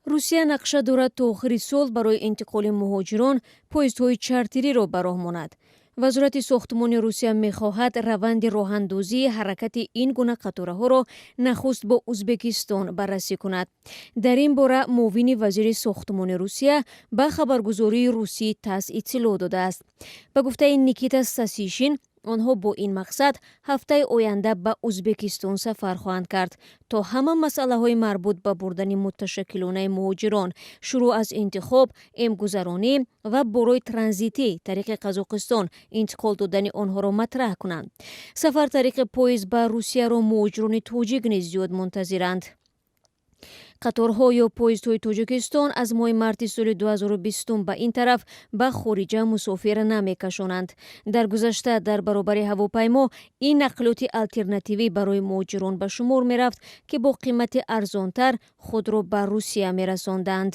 русия нақша дорад то охири сол барои интиқоли муҳоҷирон поездҳои чартириро ба роҳ монад. вазорати сохтмони русия мехоҳад раванди роҳандозии ҳаракати ин гуна қатораҳоро нахуст бо узбекистон баррасӣ кунад. дар ин бора муовини вазири сохтмони русия ба хабаргузории русии тасс иттилоъ додааст. ба гуфтаи Никита Сасишин, онҳо бо ин мақсад ҳафтаи оянда ба узбекистон сафар хоҳанд кард то ҳама масъалаҳои марбут ба бурдани муташаккилонаи муҳоҷирон, шурӯъ аз интихоб, эмгузаронӣ ва борои транзитӣ тариқи Қазоқистон интиқол додани онҳоро матраҳ кунанд. сафар тариқи поезд ба Русияро муҳоҷирони тоҷик низ зиёд мунтазиранд. қаторҳо ё поездҳои Тоҷикистон аз моҳи марти соли 2020 ба ин тараф ба хориҷа мусофир намекашонанд. дар гузашта дар баробари ҳавопаймо ин нақлиёти алтернативӣ барои муҳоҷирон ба шумор мерафт ки бо қимати арзонтар худро ба Русия мерасонданд.